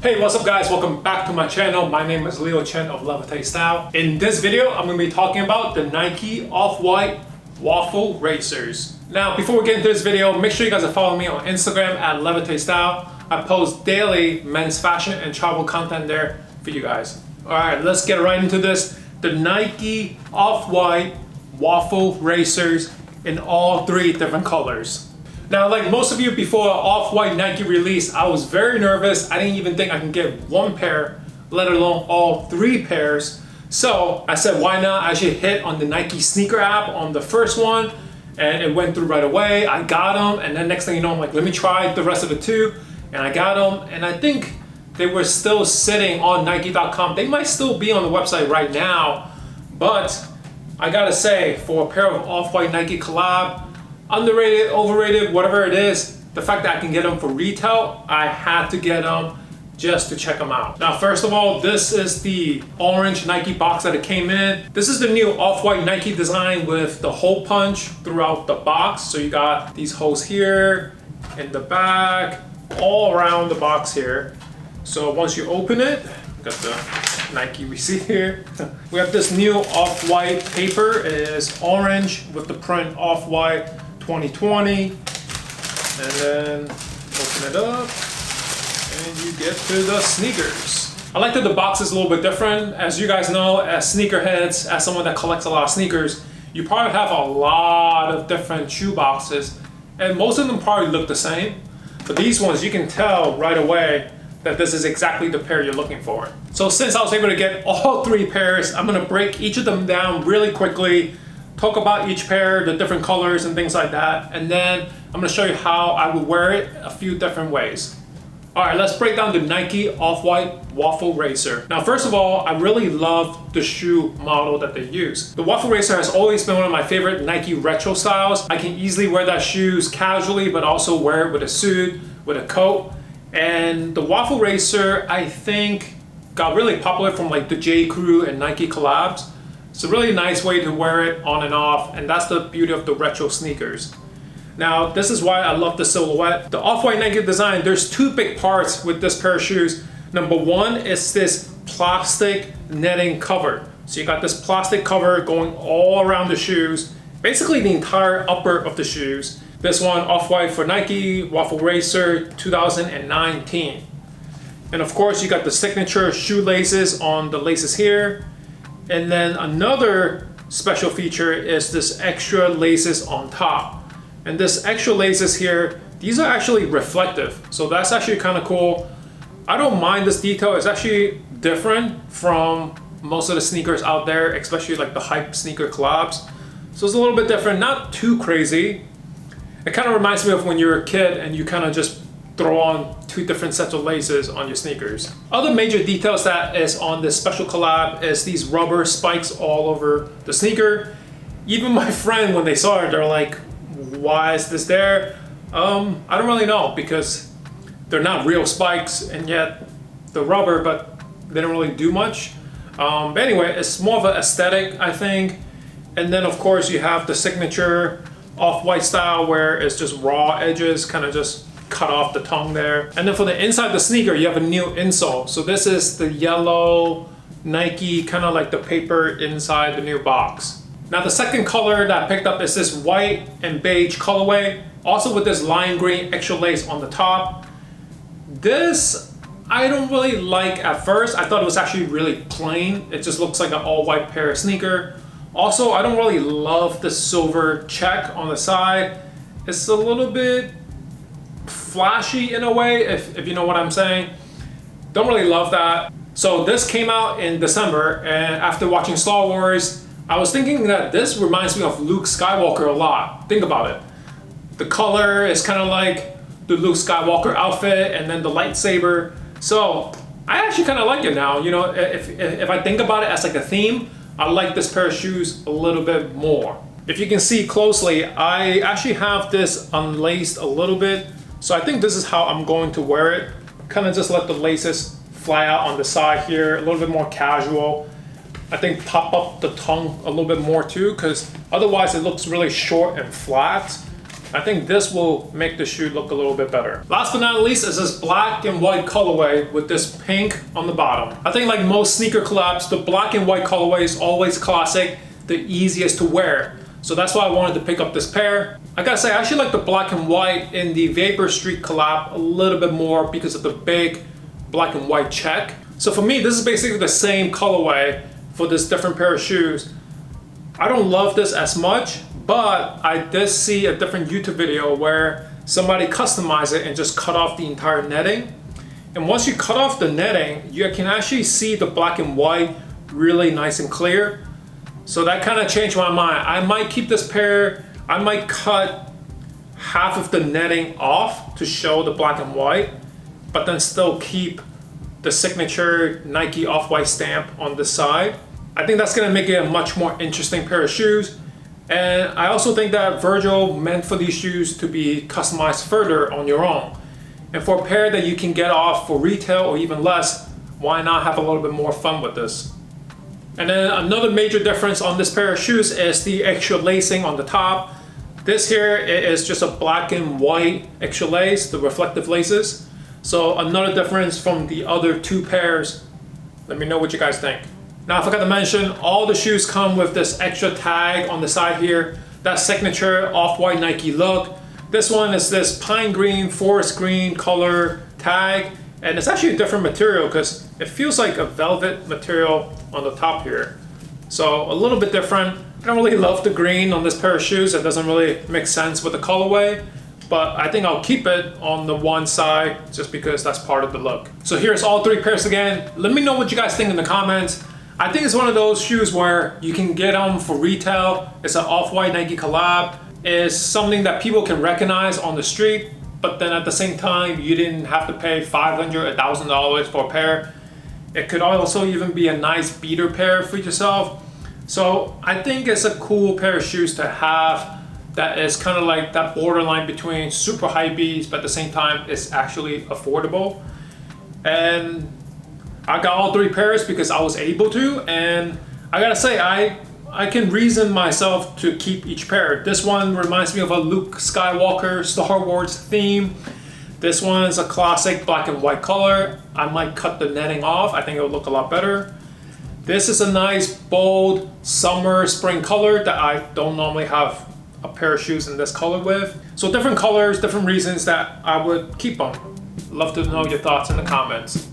Hey, what's up guys? Welcome back to my channel. My name is Leo Chen of Levitate Style. In this video, I'm going to be talking about the Nike Off-White Waffle Racers. Now, before we get into this video, make sure you guys are following me on Instagram at Levitate Style. I post daily men's fashion and travel content there for you guys. Alright, let's get right into this. The Nike Off-White Waffle Racers in all three different colors. Now, like most of you, before Off-White Nike release, I was very nervous. I didn't even think I can get one pair, let alone all three pairs. So I said, why not? I should hit on the Nike sneaker app on the first one, and it went through right away. I got them, and then next thing you know, I'm like, let me try the rest of the two, and I got them, and I think they were still sitting on Nike.com. They might still be on the website right now, but I gotta say, for a pair of Off-White Nike collab, underrated, overrated, whatever it is, the fact that I can get them for retail, I had to get them just to check them out. Now, first of all, this is the orange Nike box that it came in. This is the new Off-White Nike design with the hole punch throughout the box. So you got these holes here, in the back, all around the box here. So once you open it, got the Nike receipt here. We have this new Off-White paper. It is orange with the print Off-White 2020, and then open it up and you get to the sneakers. I like that the box is a little bit different. As you guys know, as sneakerheads, as someone that collects a lot of sneakers, you probably have a lot of different shoe boxes, and most of them probably look the same, but these ones you can tell right away that this is exactly the pair you're looking for. So since I was able to get all three pairs, I'm gonna break each of them down really quickly, talk about each pair, the different colors and things like that, and then I'm going to show you how I would wear it a few different ways. Alright, let's break down the Nike Off-White Waffle Racer. Now, first of all, I really love the shoe model that they use. The Waffle Racer has always been one of my favorite Nike retro styles. I can easily wear that shoes casually, but also wear it with a suit, with a coat. And the Waffle Racer, I think, got really popular from like the J. Crew and Nike collabs. It's a really nice way to wear it on and off, and that's the beauty of the retro sneakers. Now, this is why I love the silhouette. The Off-White Nike design, there's two big parts with this pair of shoes. Number one is this plastic netting cover. So you got this plastic cover going all around the shoes, basically the entire upper of the shoes. This one, Off-White for Nike, Waffle Racer 2019. And of course, you got the signature shoelaces on the laces here. And then another special feature is this extra laces on top. And this extra laces here, these are actually reflective. So that's actually kind of cool. I don't mind this detail. It's actually different from most of the sneakers out there, especially like the hype sneaker collabs. So it's a little bit different, not too crazy. It kind of reminds me of when you were a kid and you kind of just throw on two different sets of laces on your sneakers. Other major details that is on this special collab is these rubber spikes all over the sneaker. Even my friend, when they saw it, they're like, why is this there? I don't really know, because they're not real spikes, and yet they're rubber, but they don't really do much. But anyway, it's more of an aesthetic, I think. And then of course you have the signature Off-White style where it's just raw edges, kind of just cut off the tongue there. And then for the inside the sneaker, you have a new insole. So this is the yellow Nike, kind of like the paper inside the new box. Now the second color that I picked up is this white and beige colorway, also with this lime green extra lace on the top. This I don't really like at first. I thought it was actually really plain. It just looks like an all-white pair of sneaker. Also, I don't really love the silver check on the side. It's a little bit flashy in a way, if you know what I'm saying. Don't really love that. So this came out in December, and after watching Star Wars, I was thinking that this reminds me of Luke Skywalker a lot. Think about it. The color is kind of like the Luke Skywalker outfit, and then the lightsaber. So I actually kind of like it now. You know, if I think about it as like a theme, I like this pair of shoes a little bit more. If you can see closely, I actually have this unlaced a little bit. So I think this is how I'm going to wear it. Kind of just let the laces fly out on the side here, a little bit more casual. I think pop up the tongue a little bit more too, because otherwise it looks really short and flat. I think this will make the shoe look a little bit better. Last but not least is this black and white colorway with this pink on the bottom. I think like most sneaker collabs, the black and white colorway is always classic, the easiest to wear. So that's why I wanted to pick up this pair. I gotta say, I actually like the black and white in the Vapor Street collab a little bit more because of the big black and white check. So for me, this is basically the same colorway for this different pair of shoes. I don't love this as much, but I did see a different YouTube video where somebody customized it and just cut off the entire netting. And once you cut off the netting, you can actually see the black and white really nice and clear. So that kind of changed my mind. I might keep this pair, I might cut half of the netting off to show the black and white, but then still keep the signature Nike Off-White stamp on the side. I think that's gonna make it a much more interesting pair of shoes. And I also think that Virgil meant for these shoes to be customized further on your own. And for a pair that you can get off for retail or even less, why not have a little bit more fun with this? And then another major difference on this pair of shoes is the extra lacing on the top. This here is just a black and white extra lace, the reflective laces. So another difference from the other two pairs. Let me know what you guys think. Now I forgot to mention, all the shoes come with this extra tag on the side here. That signature off-white Nike look. This one is this pine green, forest green color tag. And it's actually a different material because it feels like a velvet material on the top here. So a little bit different. I don't really love the green on this pair of shoes. It doesn't really make sense with the colorway. But I think I'll keep it on the one side just because that's part of the look. So here's all three pairs again. Let me know what you guys think in the comments. I think it's one of those shoes where you can get them for retail. It's an off-white Nike collab. It's something that people can recognize on the street, but then at the same time, you didn't have to pay $500, $1,000 for a pair. It could also even be a nice beater pair for yourself. So I think it's a cool pair of shoes to have that is kind of like that borderline between super high beats, but at the same time, it's actually affordable. And I got all three pairs because I was able to, and I gotta say, I can reason myself to keep each pair. This one reminds me of a Luke Skywalker Star Wars theme. This one is a classic black and white color. I might cut the netting off. I think it will look a lot better. This is a nice, bold summer, spring color that I don't normally have a pair of shoes in this color with. So different colors, different reasons that I would keep them. Love to know your thoughts in the comments.